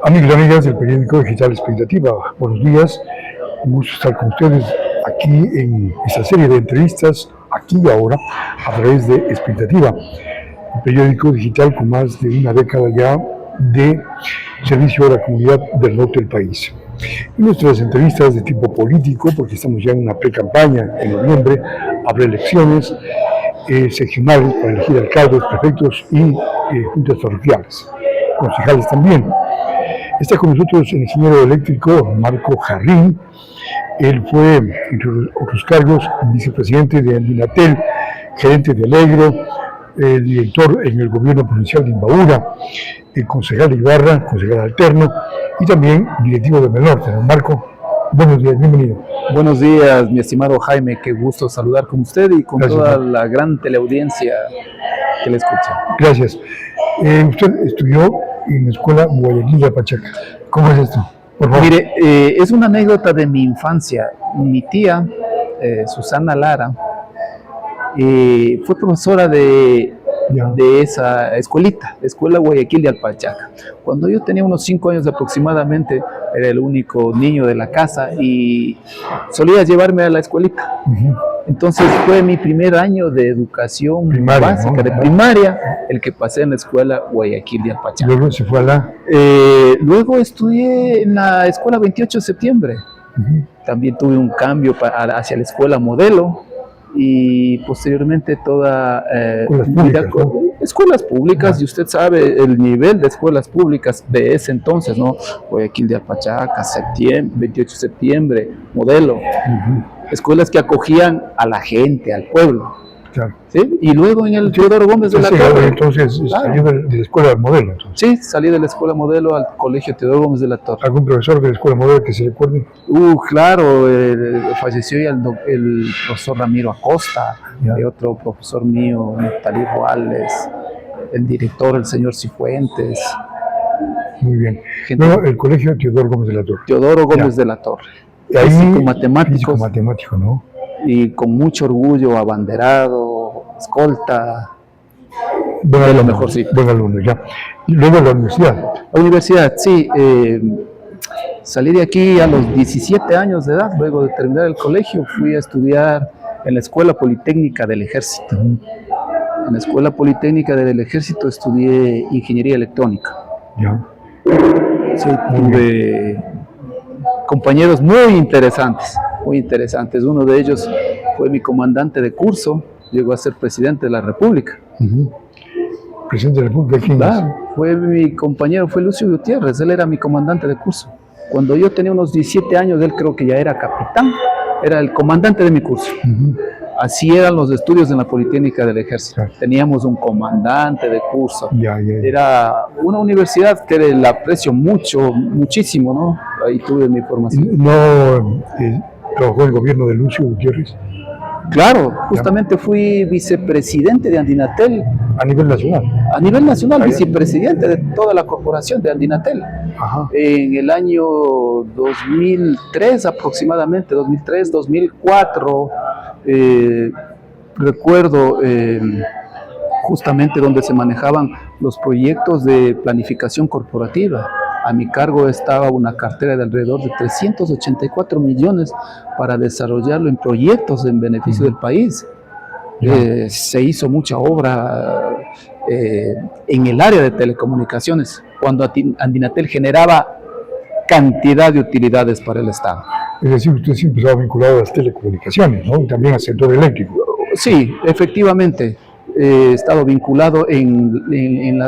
Amigos y amigas del periódico digital Expectativa, buenos días, un gusto estar con ustedes aquí en esta serie de entrevistas, aquí y ahora, a través de Expectativa, el periódico digital con más de una década ya de servicio a la comunidad del norte del país. En nuestras entrevistas de tipo político, porque estamos ya en una pre-campaña en noviembre, habrá elecciones seccionales para elegir alcaldes, prefectos y juntas parroquiales, concejales también. Está con nosotros el ingeniero eléctrico Marco Jarrín. Él fue, entre otros cargos, vicepresidente de Andinatel, gerente de Alegro, director en el gobierno provincial de Imbabura, concejal de Ibarra, concejal alterno y también directivo de Melnorte. Marco, buenos días, bienvenido. Buenos días, mi estimado Jaime, qué gusto saludar con usted y con Gracias, toda Marco. la gran teleaudiencia que le escucha. Gracias. Usted estudió en la escuela Guayaquil de Pachaca. ¿Cómo es esto? Por favor. Mire, es una anécdota de mi infancia. Mi tía, Susana Lara, fue profesora de esa escuelita, Escuela Guayaquil de Alpachaca. Cuando yo tenía unos 5 años aproximadamente, era el único niño de la casa y solía llevarme a la escuelita. Entonces fue mi primer año de educación básica, ¿no? De primaria, el que pasé en la Escuela Guayaquil de Alpachaca. Luego se fue a la... Luego estudié en la Escuela 28 de septiembre. También tuve un cambio hacia la Escuela Modelo y posteriormente toda escuelas públicas, y usted sabe el nivel de escuelas públicas de ese entonces, ¿no? Guayaquil de Alpachaca, 28 de septiembre, Modelo, escuelas que acogían a la gente, al pueblo. Claro. ¿Sí? Y luego en el Teodoro Gómez de la Torre. Entonces salió de la escuela Modelo. Entonces. Sí, salí de la escuela Modelo al colegio Teodoro Gómez de la Torre. ¿Algún profesor de la escuela Modelo que se recuerde? Claro, falleció ya el profesor Ramiro Acosta, y otro profesor mío, Talí Roales, el director, el señor Cifuentes. Muy bien. Luego el colegio Teodoro Gómez de la Torre. Teodoro Gómez de la Torre. Ahí, físico matemático, ¿no? Y con mucho orgullo, abanderado, escolta. De lo mejorcito. Buen alumno, ya. Y luego la universidad. La universidad, sí. Salí de aquí a los 17 años de edad. Luego de terminar el colegio, fui a estudiar en la Escuela Politécnica del Ejército. En la Escuela Politécnica del Ejército estudié Ingeniería Electrónica. Ya. Sí, tuve compañeros muy interesantes. Uno de ellos fue mi comandante de curso, llegó a ser presidente de la República. ¿Presidente de la República? ¿Quién es? Fue mi compañero, fue Lucio Gutiérrez, él era mi comandante de curso. Cuando yo tenía unos 17 años, él creo que ya era capitán, era el comandante de mi curso. Así eran los estudios en la Politécnica del Ejército. Claro. Teníamos un comandante de curso. Era una universidad que la aprecio muchísimo, ¿no? Ahí tuve mi formación. ¿No trabajó en el gobierno de Lucio Gutiérrez? Claro, justamente fui vicepresidente de Andinatel. ¿A nivel nacional? A nivel nacional, vicepresidente de toda la corporación de Andinatel. En el año 2003 aproximadamente, 2004, recuerdo justamente donde se manejaban los proyectos de planificación corporativa. A mi cargo estaba una cartera de alrededor de 384 millones para desarrollarlo en proyectos en beneficio del país. Se hizo mucha obra en el área de telecomunicaciones, cuando Andinatel generaba cantidad de utilidades para el Estado. Es decir, usted siempre estaba vinculado a las telecomunicaciones, ¿no? Y también al sector eléctrico. Sí, efectivamente. He estado vinculado en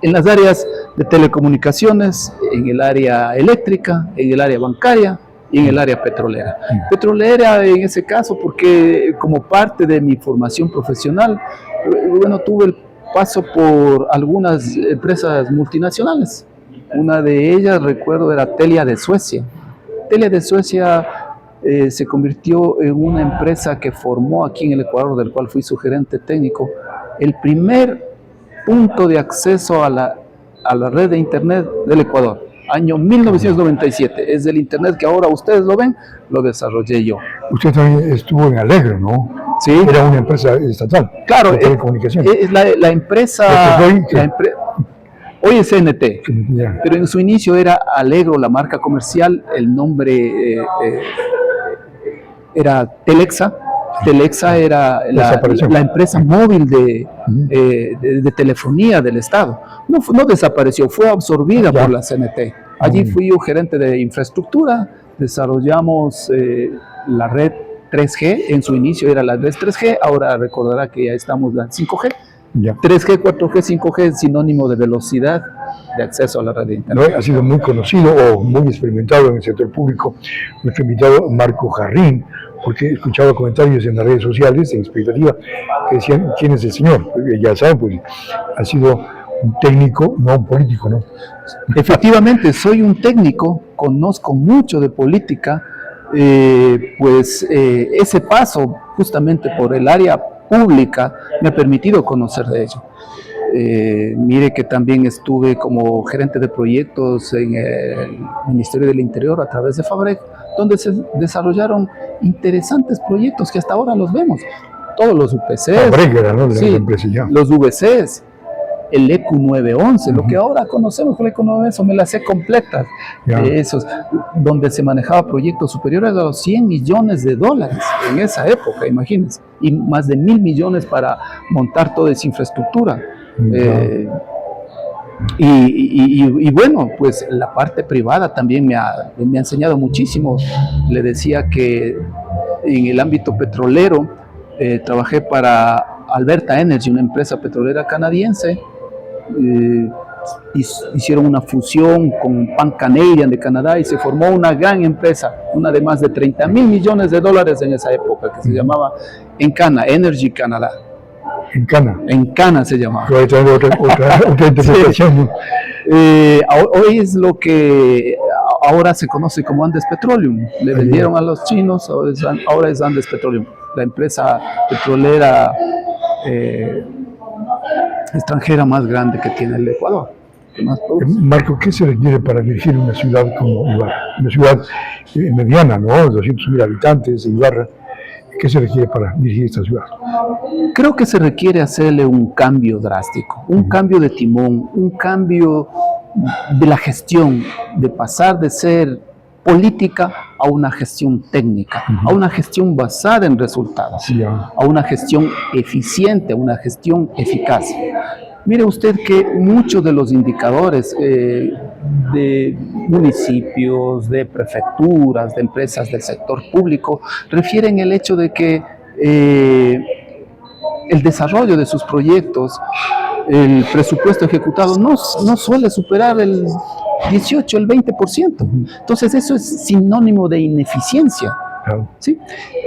las áreas de telecomunicaciones, en el área eléctrica, en el área bancaria y en el área petrolera. Petrolera en ese caso porque como parte de mi formación profesional, bueno, tuve el paso por algunas empresas multinacionales. Una de ellas, recuerdo, era Telia de Suecia. Telia de Suecia se convirtió en una empresa que formó aquí en el Ecuador, del cual fui su gerente técnico, el primer punto de acceso a la red de internet del Ecuador, año 1997. Es el internet que ahora ustedes lo ven, lo desarrollé yo. Usted también estuvo en Alegro, ¿no? Sí. Era una empresa estatal Claro, de telecomunicaciones. es la empresa, hoy es CNT, Ya. pero en su inicio era Allegro, la marca comercial, el nombre era Telexa. Telexa era la empresa móvil de telefonía del Estado. No desapareció, fue absorbida por la CNT. Allí fui yo gerente de infraestructura, desarrollamos la red 3G, en su inicio era la red 3G, ahora recordará que ya estamos en la 5G. Ya. 3G, 4G, 5G es sinónimo de velocidad de acceso a la red de internet. ¿No? Ha sido muy conocido o muy experimentado en el sector público nuestro invitado Marco Jarrín, porque he escuchado comentarios en las redes sociales, en expectativa, que decían, ¿quién es el señor? Ya saben, pues ha sido un técnico, no un político, ¿no? Efectivamente, soy un técnico, conozco mucho de política, ese paso justamente por el área pública me ha permitido conocer de ello. Mire que también estuve como gerente de proyectos en el Ministerio del Interior a través de Fabreg, donde se desarrollaron interesantes proyectos que hasta ahora los vemos. Todos los UPCs, Fabreg era, ¿no? Sí, los VCs, el ECU 911, lo que ahora conocemos como el ECU 911, me las sé completas, esos, donde se manejaba proyectos superiores a los $100 millones en esa época, imagínense, y más de 1.000 millones para montar toda esa infraestructura. Y bueno, pues la parte privada también me ha enseñado muchísimo. Le decía que en el ámbito petrolero trabajé para Alberta Energy, una empresa petrolera canadiense. Hicieron una fusión con Pan Canadian de Canadá y se formó una gran empresa, una de más de 30.000 millones de dólares en esa época, que se llamaba Encana, Energy Canadá. Encana se llamaba. Otra interpretación. Sí. Hoy es lo que ahora se conoce como Andes Petroleum. Le vendieron a los chinos, ahora es Andes Petroleum, la empresa petrolera extranjera más grande que tiene el Ecuador. Marco, ¿qué se requiere para dirigir una ciudad como Ibarra? Una ciudad mediana, ¿no? 200.000 habitantes de Ibarra. ¿Qué se requiere para dirigir esta ciudad? Creo que se requiere hacerle un cambio drástico, un cambio de timón, un cambio de la gestión, de pasar de ser política a una gestión técnica, a una gestión basada en resultados, a una gestión eficiente, a una gestión eficaz. Mire usted que muchos de los indicadores de municipios, de prefecturas, de empresas del sector público, refieren el hecho de que el desarrollo de sus proyectos, el presupuesto ejecutado no suele superar el 18, el 20%. Entonces eso es sinónimo de ineficiencia. ¿Sí?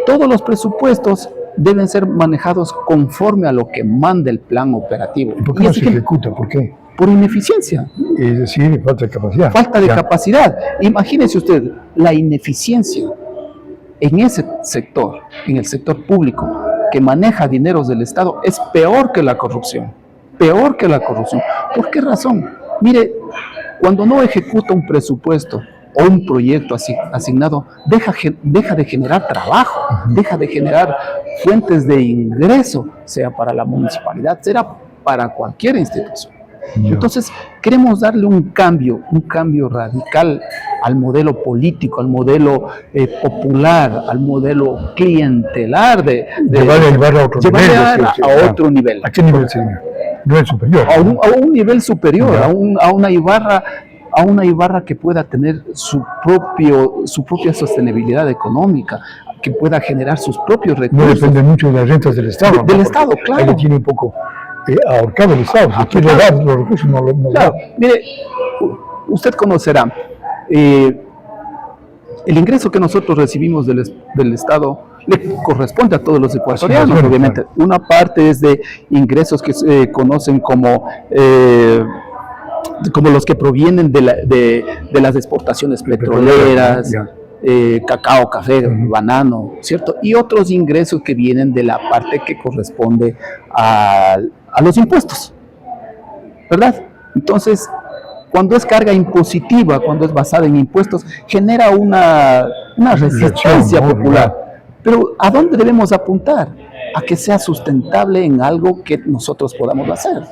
Todos los presupuestos deben ser manejados conforme a lo que manda el plan operativo. ¿Y por qué no se ejecuta? ¿Por qué? Por ineficiencia. Es decir, falta de capacidad. Falta de capacidad. Imagínese usted, la ineficiencia en ese sector, en el sector público, que maneja dineros del Estado, es peor que la corrupción. Peor que la corrupción. ¿Por qué razón? Mire, cuando no ejecuta un presupuesto o un proyecto asignado, deja de generar trabajo, deja de generar fuentes de ingreso, sea para la municipalidad, sea para cualquier institución. Entonces, queremos darle un cambio radical al modelo político, al modelo popular, al modelo clientelar llevarle a Ibarra a otro nivel. ¿A qué nivel sería? ¿Nivel superior? A un nivel superior, a una Ibarra que pueda tener su propia sostenibilidad económica, que pueda generar sus propios recursos. No depende mucho de las rentas del Estado. Del Estado, claro. Ahí le tiene un poco ahorcado el Estado. Si quiere dar los recursos, no lo da. Mire, usted conocerá, el ingreso que nosotros recibimos del Estado le corresponde a todos los ecuatorianos, obviamente. Claro. Una parte es de ingresos que se conocen como los que provienen de las exportaciones petroleras, cacao, café, banano, ¿cierto? Y otros ingresos que vienen de la parte que corresponde a los impuestos, ¿verdad? Entonces, cuando es carga impositiva, cuando es basada en impuestos, genera una resistencia popular. Pero ¿a dónde debemos apuntar? a que sea sustentable en algo que nosotros podamos hacer.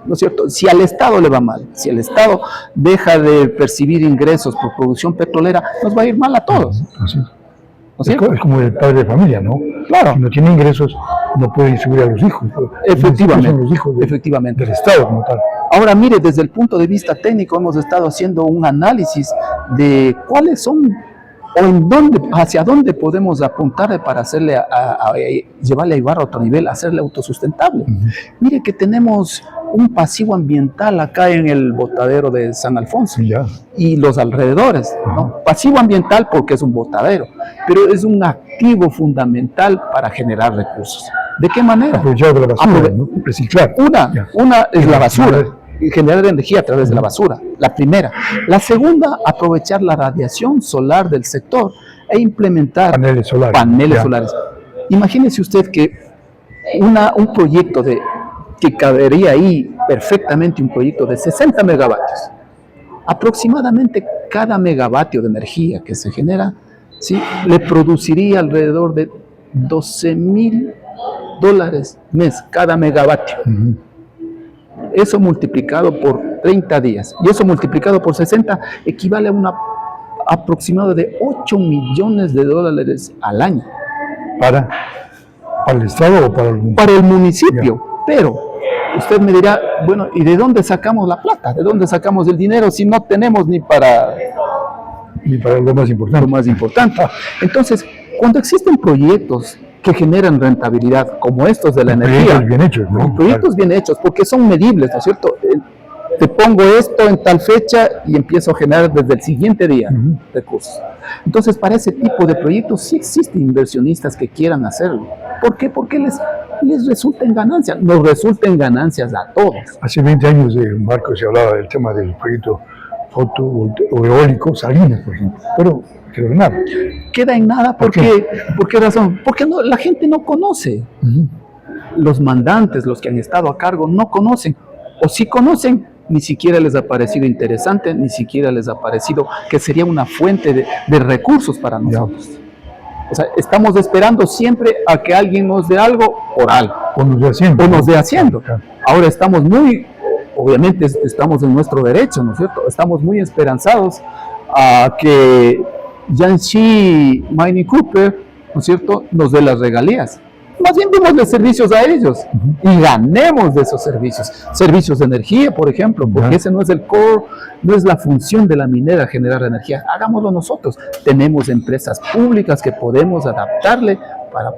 ¿No es cierto? Si al Estado le va mal, si el Estado deja de percibir ingresos por producción petrolera, nos va a ir mal a todos. Así es. ¿No es cierto? Es como el padre de familia, ¿no? Claro. Si no tiene ingresos, no puede distribuir a los hijos. Efectivamente. Son los hijos Efectivamente. del Estado como tal. Ahora mire, desde el punto de vista técnico hemos estado haciendo un análisis de cuáles son o en dónde, hacia dónde podemos apuntar para hacerle llevarle a Ibarra a otro nivel, hacerle autosustentable. Mire que tenemos un pasivo ambiental acá en el botadero de San Alfonso Ya. y los alrededores, ¿no? Pasivo ambiental porque es un botadero, pero es un activo fundamental para generar recursos. ¿De qué manera? Aprovechar de la basura, ¿no? Reciclar. Una es la basura, y generar energía a través de la basura, la primera. La segunda, aprovechar la radiación solar del sector e implementar Paneles solares. paneles Ya. solares. Imagínese usted que un proyecto que cabería ahí perfectamente, un proyecto de 60 megavatios. Aproximadamente cada megavatio de energía que se genera, ¿sí?, le produciría alrededor de $12,000 mes cada megavatio. Eso multiplicado por 30 días y eso multiplicado por 60 equivale a un aproximado de $8 millones al año. ¿Para el Estado o para el mundo? Para el municipio. Pero usted me dirá, bueno, ¿y de dónde sacamos la plata? ¿De dónde sacamos el dinero si no tenemos ni para Y para lo más importante. lo más importante? Entonces, cuando existen proyectos que generan rentabilidad, como estos de la energía, Proyectos bien hechos, ¿no? proyectos bien hechos, porque son medibles, ¿no es cierto? Te pongo esto en tal fecha y empiezo a generar desde el siguiente día recursos. Entonces, para ese tipo de proyectos sí existen inversionistas que quieran hacerlo. ¿Por qué? Porque les resulta en ganancias, nos resulta en ganancias a todos. Hace 20 años, Marco, se hablaba del tema del proyecto fotoeólico Salinas, por ejemplo, pero quedó en nada. Queda en nada, ¿por qué razón? Porque la gente no conoce. Los mandantes, los que han estado a cargo, no conocen. O si conocen, ni siquiera les ha parecido interesante, ni siquiera les ha parecido que sería una fuente de recursos para nosotros. O sea, estamos esperando siempre a que alguien nos dé algo por algo. O nos dé haciendo. O nos dé haciendo. Claro. Ahora estamos obviamente estamos en nuestro derecho, ¿no es cierto? Estamos muy esperanzados a que Jiangxi Mining Cooper, ¿no es cierto?, nos dé las regalías. Más bien démosle servicios a ellos y ganemos de esos servicios. Servicios de energía, por ejemplo, porque ese no es el core, no es la función de la minera generar energía. Hagámoslo nosotros. Tenemos empresas públicas que podemos adaptarle para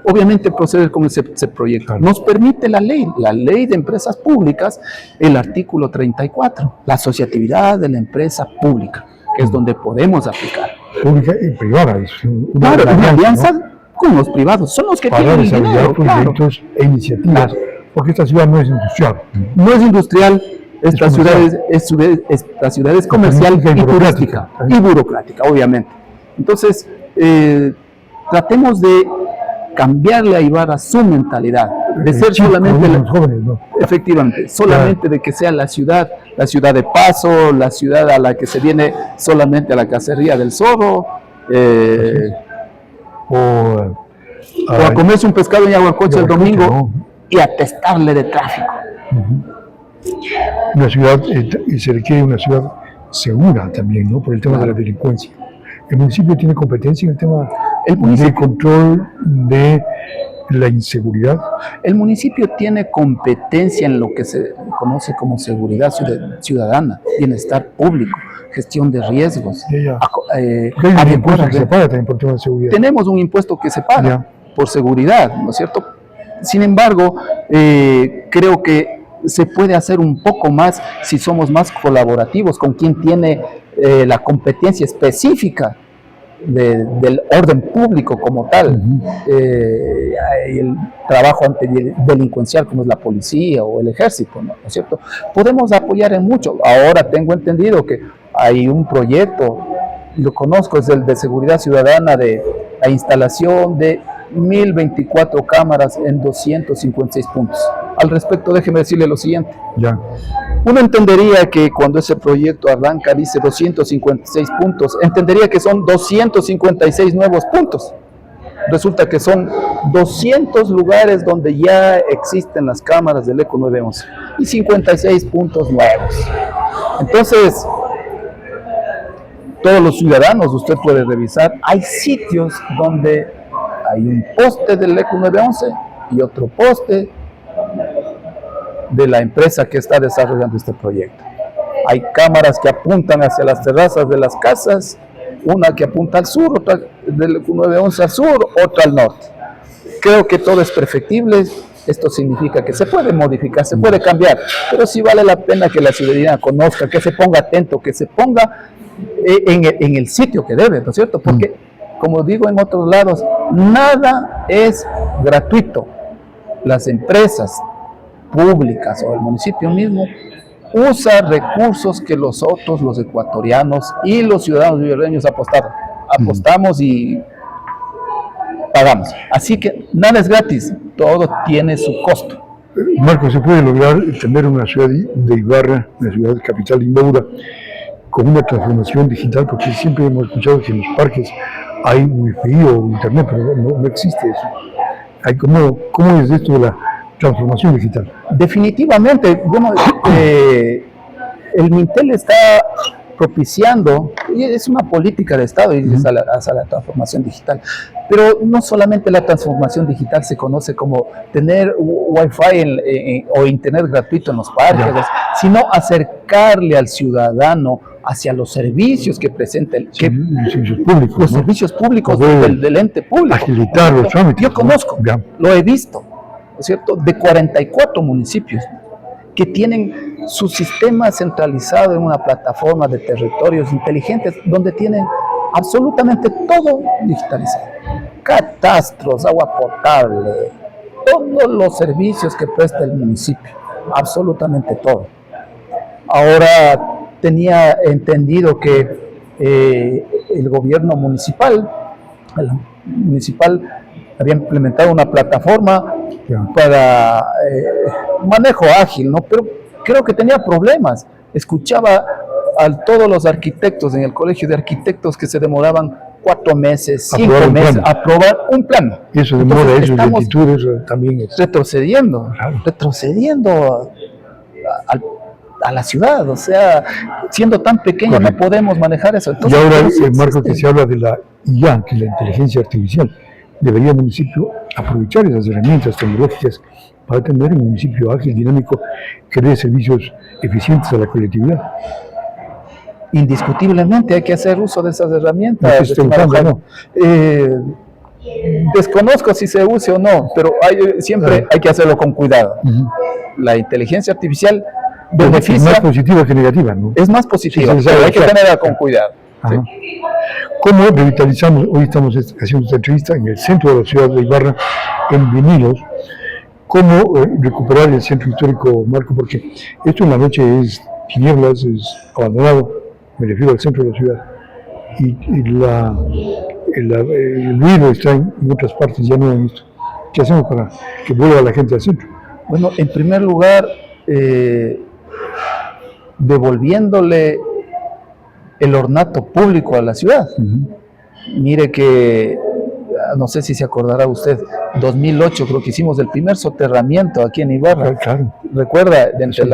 obviamente proceder con ese proyecto. Nos permite la ley de empresas públicas, el artículo 34, la asociatividad de la empresa pública, que es donde podemos aplicar. Pública y privada. Claro, una alianza, ¿no?, con los privados, son los que para tienen el desarrollar dinero, proyectos e iniciativas, porque esta ciudad no es industrial. No es industrial, esta ciudad es comercial Económica y y turística, y burocrática, obviamente. Entonces, tratemos de cambiarle a Ibarra su mentalidad, de ser solamente los jóvenes, ¿no? Efectivamente, solamente de que sea la ciudad de paso, la ciudad a la que se viene solamente a la cacería del zorro, O a comerse un pescado en Yaguacocha el domingo, ¿no? y a testarle de tráfico. Una ciudad, y se requiere una ciudad segura también, ¿no?, por el tema de la delincuencia. ¿El municipio tiene competencia en el tema de control de la inseguridad? El municipio tiene competencia en lo que se conoce como seguridad ciudadana, bienestar público, gestión de riesgos. Hay un impuesto que se paga también por tema de seguridad. Tenemos un impuesto que se paga por seguridad, ¿no es cierto? Sin embargo, creo que se puede hacer un poco más si somos más colaborativos con quien tiene la competencia específica del orden público como tal, el trabajo antidelincuencial como es la policía o el ejército, ¿no es cierto? Podemos apoyar en mucho. Ahora tengo entendido que hay un proyecto, lo conozco, es el de seguridad ciudadana, de la instalación de 1024 cámaras en 256 puntos. Al respecto, déjeme decirle lo siguiente. Uno entendería que cuando ese proyecto arranca, dice 256 puntos, entendería que son 256 nuevos puntos. resulta que son 200 lugares donde ya existen las cámaras del ECO 911 y 56 puntos nuevos. Entonces, todos los ciudadanos, usted puede revisar, hay sitios donde hay un poste del ECO 911 y otro poste de la empresa que está desarrollando este proyecto. Hay cámaras que apuntan hacia las terrazas de las casas, una que apunta al sur, otra del ECO 911 al sur, otra al norte. Creo que todo es perfectible. Esto significa que se puede modificar, se puede cambiar, pero sí vale la pena que la ciudadanía conozca, que se ponga atento, que se ponga en el sitio que debe, ¿no es cierto? Porque, como digo en otros lados, nada es gratuito. Las empresas públicas o el municipio mismo usa recursos que los ecuatorianos y los ciudadanos ribereños apostamos y pagamos. Así que nada es gratis, todo tiene su costo. Marco, ¿se puede lograr tener una ciudad de Ibarra, una ciudad capital inmadura, con una transformación digital? Porque siempre hemos escuchado que en los parques hay wifi o internet, pero no existe eso. ¿Cómo es esto de la transformación digital? Definitivamente, bueno, el Mintel está propiciando, y es una política de Estado y hacia la transformación digital, pero no solamente la transformación digital se conoce como tener wifi o internet gratuito en los parques, sino acercarle al ciudadano hacia los servicios que presenta los servicios públicos, los servicios públicos del ente público. Agilitar los trámites. Yo conozco, lo he visto, ¿no es cierto?, de 44 municipios que tienen su sistema centralizado en una plataforma de territorios inteligentes donde tienen absolutamente todo digitalizado. Catastros, agua potable, todos los servicios que presta el municipio, absolutamente todo. Ahora tenía entendido que el gobierno municipal había implementado una plataforma para manejo ágil, ¿no? Pero creo que tenía problemas. Escuchaba a todos los arquitectos en el colegio de arquitectos que se demoraban 4 meses, 5 meses a aprobar un plano. Y eso demora, eso, lentitudes también es retrocediendo a la ciudad, o sea, siendo tan pequeña no podemos manejar eso. Entonces, y ahora, Marco, que se habla de la IA, que es la inteligencia artificial, debería el municipio aprovechar esas herramientas tecnológicas para tener un municipio ágil, dinámico, que dé servicios eficientes a la colectividad. Indiscutiblemente hay que hacer uso de esas herramientas. ¿No? Desconozco si se use o no, pero siempre hay que hacerlo con cuidado. La inteligencia artificial beneficia. Es más positiva que negativa, ¿no? Es más positiva, pero hay que tenerla con cuidado. Sí. ¿Cómo revitalizamos? Hoy estamos haciendo esta entrevista en el centro de la ciudad de Ibarra, en Vinilos. ¿Cómo recuperar el centro histórico, Marco? Porque esto en la noche es tinieblas, es abandonado, me refiero al centro de la ciudad. Y el ruido está en otras partes, ya no en esto. ¿Qué hacemos para que vuelva la gente al centro? Bueno, en primer lugar, devolviéndole el ornato público a la ciudad. Mire que, no sé si se acordará usted, 2008 creo que hicimos el primer soterramiento aquí en Ibarra. Claro. ¿Recuerda? Entre en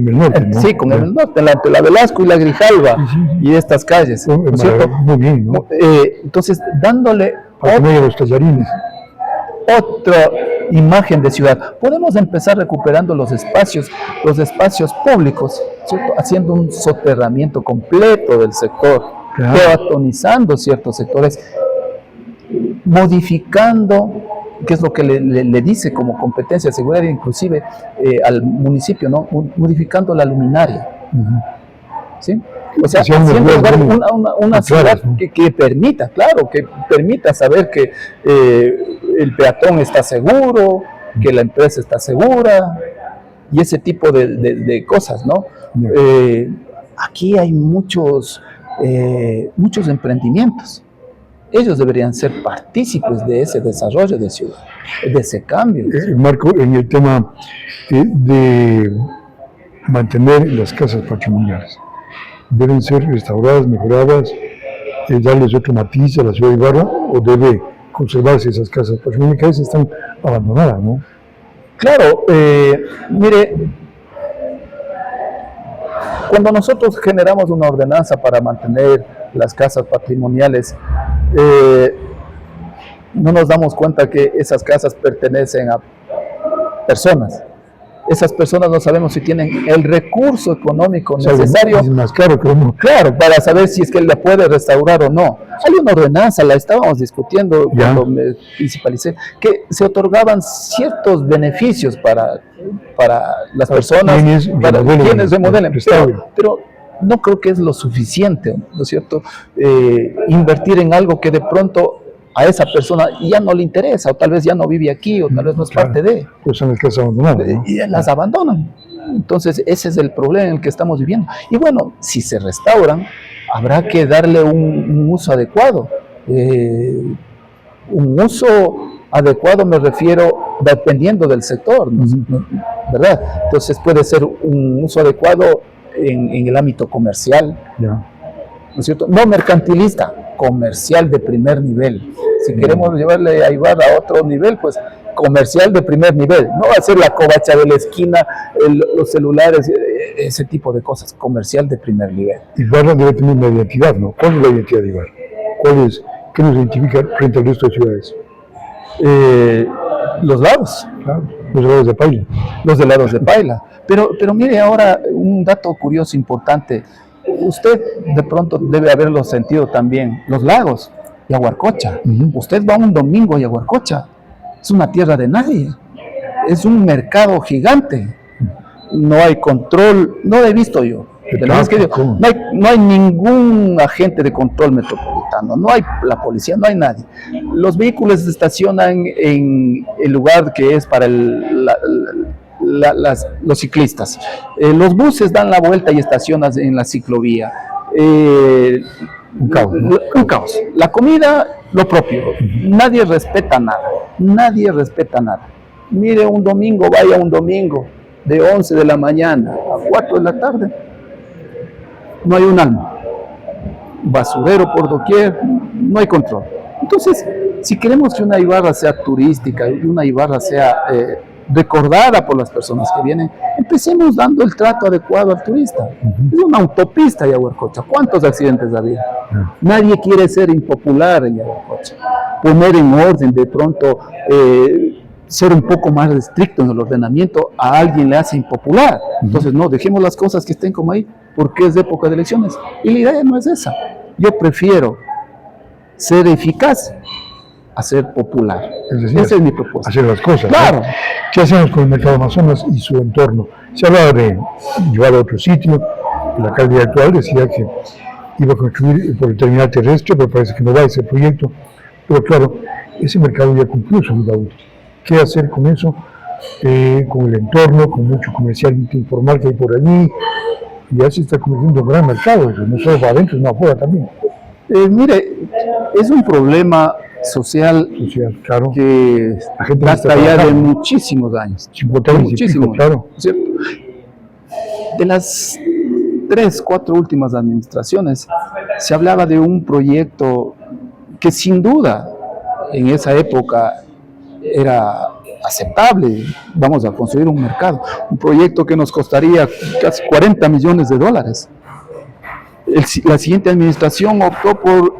el norte, ¿no? Sí, con el norte, entre la Velasco y la Grijalva, y estas calles. ¿No es cierto? Muy bien, ¿no? Entonces, dándole los tallarines. Otra imagen de ciudad. Podemos empezar recuperando los espacios públicos, ¿cierto? Haciendo un soterramiento completo del sector, peatonizando ciertos sectores, modificando, que es lo que le dice como competencia de seguridad, inclusive al municipio, ¿no? Modificando la luminaria. ¿Sí? O sea, haciendo una ciudad que permita saber que el peatón está seguro, que la empresa está segura, y ese tipo de cosas, ¿no? Aquí hay muchos emprendimientos. Ellos deberían ser partícipes de ese desarrollo de ciudad, de ese cambio. Marco, en el tema de mantener las casas patrimoniales, deben ser restauradas, mejoradas, darles otro matiz a la ciudad de Ibarra o debe conservarse esas casas? Porque en mi cabeza están abandonadas, ¿no? Claro, mire, cuando nosotros generamos una ordenanza para mantener las casas patrimoniales, no nos damos cuenta que esas casas pertenecen a personas. Esas personas no sabemos si tienen el recurso económico necesario. Es más caro que uno. Claro, para saber si es que la puede restaurar o no. Hay una ordenanza, la estábamos discutiendo cuando me principalicé, que se otorgaban ciertos beneficios para las personas, para quienes remodelen. Pero no creo que es lo suficiente, ¿no es cierto? Invertir en algo que de pronto a esa persona ya no le interesa, o tal vez ya no vive aquí, o tal vez no es parte de. Pues son las casas abandonadas, ¿no? Y las abandonan. Entonces, ese es el problema en el que estamos viviendo. Y bueno, si se restauran, habrá que darle un uso adecuado. Un uso adecuado me refiero dependiendo del sector, ¿no? ¿Verdad? Entonces puede ser un uso adecuado en el ámbito comercial, ¿no es cierto? No mercantilista, comercial de primer nivel. Si queremos llevarle a Ibarra a otro nivel, pues comercial de primer nivel. No va a ser la covacha de la esquina, los celulares, ese tipo de cosas. Comercial de primer nivel. Ibarra debe tener una identidad, ¿no? ¿Cuál es la identidad de Ibarra? ¿Qué nos identifica frente al resto de ciudades? Los lagos. Claro, los helados de paila. Los helados de paila. Pero mire ahora un dato curioso importante. Usted de pronto debe haberlo sentido también. Los lagos, Yaguarcocha. Usted va un domingo a Yaguarcocha. Es una tierra de nadie. Es un mercado gigante. No hay control, no lo he visto yo. No hay ningún agente de control metropolitano, no hay la policía, no hay nadie. Los vehículos se estacionan en el lugar que es para los ciclistas. Los buses dan la vuelta y estacionan en la ciclovía. Un caos, ¿no? Un caos. La comida, lo propio. Nadie respeta nada. Nadie respeta nada. Mire, un domingo, vaya un domingo, de 11 de la mañana a 4 de la tarde. No hay un alma. Basurero por doquier, no hay control. Entonces, si queremos que una Ibarra sea turística y una Ibarra sea recordada por las personas que vienen, empecemos dando el trato adecuado al turista. Es una autopista Yaguarcocha. ¿Cuántos accidentes había? Nadie quiere ser impopular en Yaguarcocha. Poner en orden, de pronto, ser un poco más estricto en el ordenamiento, a alguien le hace impopular. Entonces, no, dejemos las cosas que estén como ahí, porque es época de elecciones. Y la idea no es esa. Yo prefiero ser eficaz a ser popular. Es decir, esa es mi propuesta. Hacer las cosas. Claro. ¿No? ¿Qué hacemos con el mercado Amazonas y su entorno? Se hablaba de llevar a otro sitio. El alcalde actual decía que iba a construir por el terminal terrestre, pero parece que no va ese proyecto. Pero claro, ese mercado ya cumplió su vida útil. ¿Qué hacer con eso? Con el entorno, con mucho comercial informal que hay por allí. Ya se está convirtiendo en un gran mercado, no solo para adentro, sino afuera también. Mire, es un problema social, claro, que la gente data ya de muchísimos años. 50 años Muchísimos, y pico, claro. ¿Cierto? De las 3, 4 últimas administraciones, se hablaba de un proyecto que sin duda en esa época era aceptable. Vamos a construir un mercado, un proyecto que nos costaría casi 40 millones de dólares. La siguiente administración optó por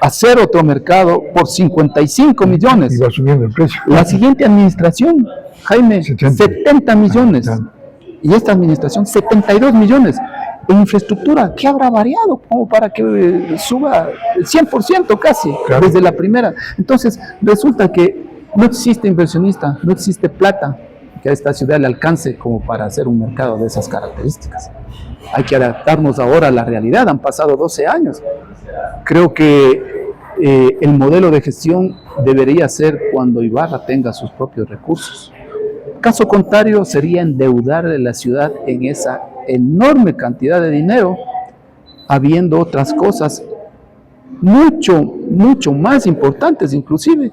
hacer otro mercado por 55 millones. Y va subiendo el precio. La siguiente administración, Jaime, 70 millones. Y esta administración, 72 millones. En infraestructura, ¿qué habrá variado? Como para que suba el 100% casi, claro, desde la primera. Entonces, resulta que no existe inversionista, no existe plata que a esta ciudad le alcance como para hacer un mercado de esas características. Hay que adaptarnos ahora a la realidad. Han pasado 12 años. Creo que el modelo de gestión debería ser cuando Ibarra tenga sus propios recursos. Caso contrario, sería endeudar a la ciudad en esa enorme cantidad de dinero, habiendo otras cosas mucho más importantes inclusive,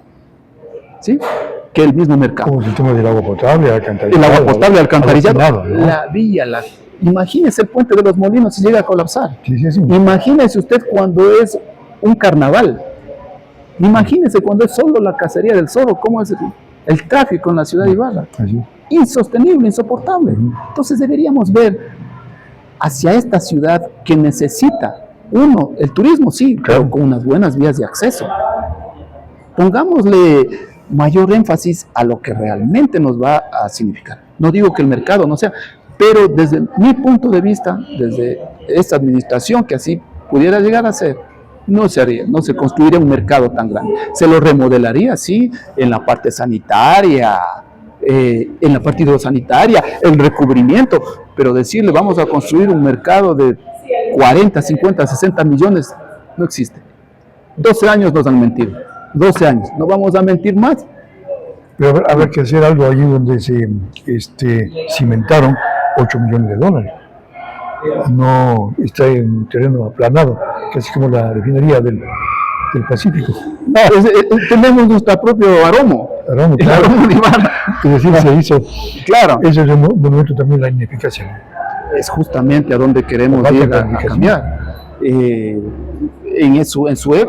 ¿sí?, que el mismo mercado. Como el sistema del agua potable, alcantarillado. El agua potable, alcantarillado, ¿no? la vía, Imagínese el puente de los Molinos si llega a colapsar. Sí, sí, sí. Imagínese usted cuando es un carnaval. Imagínese cuando es solo la cacería del zorro, cómo es el tráfico en la ciudad de Ibarra. Así. Insostenible, insoportable. Entonces deberíamos ver hacia esta ciudad que necesita, uno, el turismo sí, pero con unas buenas vías de acceso. Pongámosle mayor énfasis a lo que realmente nos va a significar. No digo que el mercado no sea, pero desde mi punto de vista, desde esta administración que así pudiera llegar a ser, no se haría, no se construiría un mercado tan grande. Se lo remodelaría, sí, en la parte sanitaria, en la parte hidrosanitaria, el recubrimiento, pero decirle vamos a construir un mercado de 40, 50, 60 millones, no existe. 12 años nos han mentido, 12 años, no vamos a mentir más. Pero habrá que hacer algo allí donde se cimentaron 8 millones de dólares. No está en terreno aplanado, casi como la refinería del Pacífico. No, tenemos nuestro propio aromo. Aroma, El claro. aromo de Ibarra. Es decir, se hizo. Claro. Eso es un monumento también a la ineficacia. Es justamente a donde queremos Falta ir a planificación. cambiar.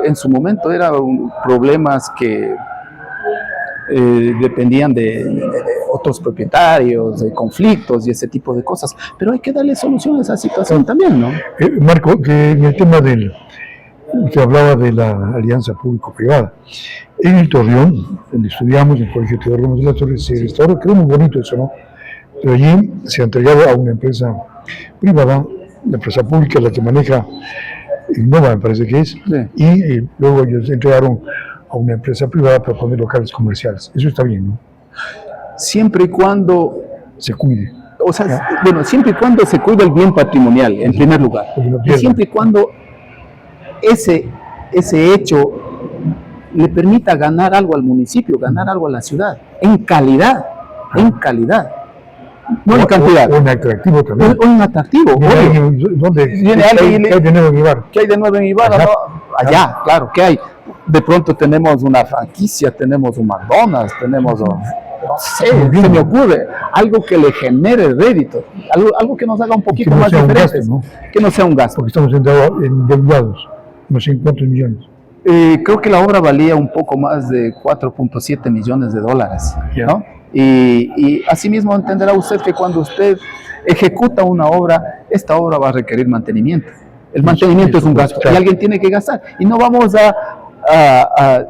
En su momento eran problemas que dependían de otros propietarios, de conflictos y ese tipo de cosas, pero hay que darle solución a esa situación también, ¿no? Marco, que en el tema usted hablaba de la alianza público-privada. En el Torreón, donde estudiamos, en el Colegio Teodoro Gómez de la Torre, se restauró, quedó muy bonito eso, ¿no? Pero allí se ha entregado a una empresa privada, la empresa pública, la que maneja Innova, me parece que es, Sí. y luego ellos entregaron a una empresa privada para poner locales comerciales. Eso está bien, ¿no? Siempre y cuando, Se cuide. o sea, bueno, siempre y cuando se cuide el bien patrimonial, en primer lugar, Porque no y pierdan. siempre y cuando ese hecho le permita ganar algo al municipio, ganar algo a la ciudad, en calidad, no en cantidad, O en atractivo también. o en atractivo. Viene obvio. alguien, ¿dónde? Viene alguien y ¿Qué hay de nuevo en Ibarra? ¿Qué hay de nuevo en Ibarra? Ajá. ¿No? Allá, claro, ¿qué hay? De pronto tenemos una franquicia, tenemos un McDonald's, tenemos, no sé, Muy bien. se me ocurre, algo que le genere rédito, algo que nos haga un poquito no más sea un diferentes, gasto, ¿no? que no sea un gasto. Porque estamos endeudados, no sé en cuántos millones. Creo que la obra valía un poco más de 4.7 millones de dólares, Ya. ¿no? Y asimismo entenderá usted que cuando usted ejecuta una obra, esta obra va a requerir mantenimiento. El mantenimiento es un gasto y alguien tiene que gastar. Y no vamos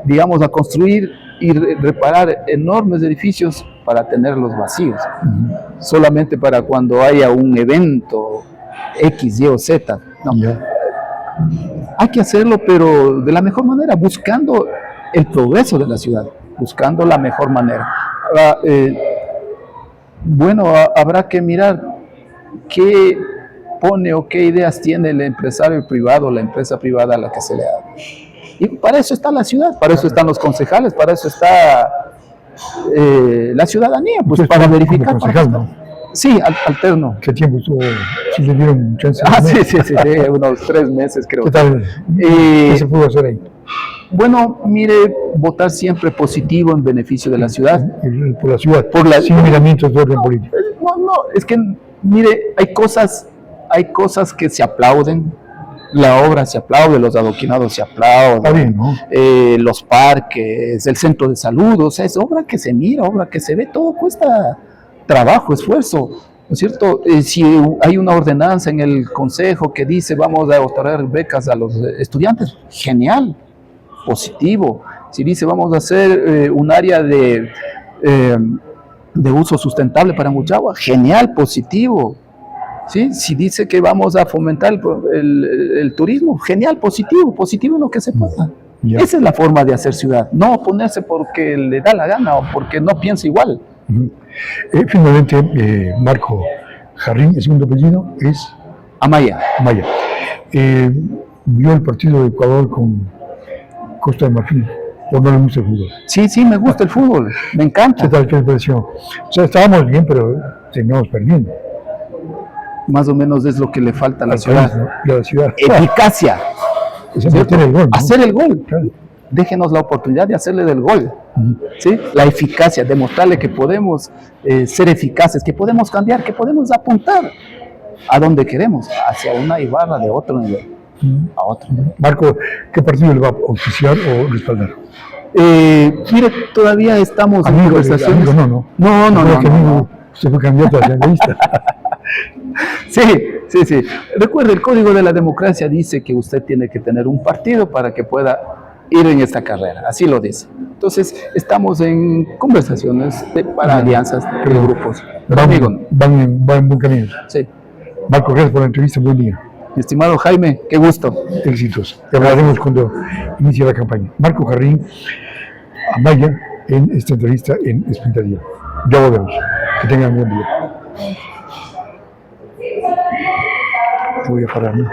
digamos, a construir y reparar enormes edificios para tenerlos vacíos, solamente para cuando haya un evento X, Y o Z. No. Ya. Hay que hacerlo, pero de la mejor manera, buscando el progreso de la ciudad, buscando la mejor manera. Ahora, bueno, habrá que mirar qué pone o qué ideas tiene el empresario privado, la empresa privada a la que se le da. Y para eso está la ciudad, para eso están los concejales, para eso está la ciudadanía, pues Usted para estuvo verificar. como concejal, ¿no? Sí, alterno. ¿Qué tiempo estuvo? ¿Sí le dieron chance? Sí, unos 3 meses creo. ¿Qué tal? ¿Qué se pudo hacer ahí? Bueno, mire, votar siempre positivo en beneficio de la ciudad. Por la ciudad, Por la- sin miramientos de orden político. No, es que, mire, hay cosas que se aplauden. La obra se aplaude, los adoquinados se aplauden. Está bien, ¿no? Los parques, el centro de salud, o sea, es obra que se mira, obra que se ve, todo cuesta trabajo, esfuerzo, ¿no es cierto? Si hay una ordenanza en el consejo que dice vamos a otorgar becas a los estudiantes, genial, positivo. Si dice vamos a hacer un área de uso sustentable para Muchagua, genial, positivo. ¿Sí? Si dice que vamos a fomentar el turismo, genial, positivo en lo que se pueda. Ya. Esa es la forma de hacer ciudad, no oponerse porque le da la gana o porque no piensa igual. Finalmente, Marco Jarrín, el segundo apellido es Amaya, Amaya. ¿Vio el partido de Ecuador con Costa de Marfil? ¿O no le gusta el fútbol? sí, me gusta el fútbol, me ¿Qué encanta. tal? ¿Qué le pareció? O sea, estábamos bien, pero terminamos perdiendo. Más o menos es lo que le falta a la Al ciudad. país, ¿no? Y a la ciudad. Eficacia, Ese meter el gol, ¿no? hacer el gol. Claro. Déjenos la oportunidad de hacerle del gol. ¿Sí? La eficacia, demostrarle que podemos ser eficaces, que podemos cambiar, que podemos apuntar. ¿A dónde queremos? Hacia una Ibarra de otro nivel, a otro nivel. Marco, ¿qué partido le va a oficiar o respaldar? Mire, todavía estamos en conversaciones. Amigo, no. No. Usted fue candidato a asambleísta. Sí. Recuerde, el Código de la Democracia dice que usted tiene que tener un partido para que pueda ir en esta carrera. Así lo dice. Entonces, estamos en conversaciones para alianzas de grupos. Pero, amigo, van en buen camino. Sí. Marco, gracias por la entrevista. Buen día. Mi estimado Jaime, qué gusto. Éxitos. Te hablaremos cuando inicie la campaña. Marco Jarrín Amaya en esta entrevista en Expectativa. Ya volvemos. Que tengan un buen día. Te voy a parar, ¿no?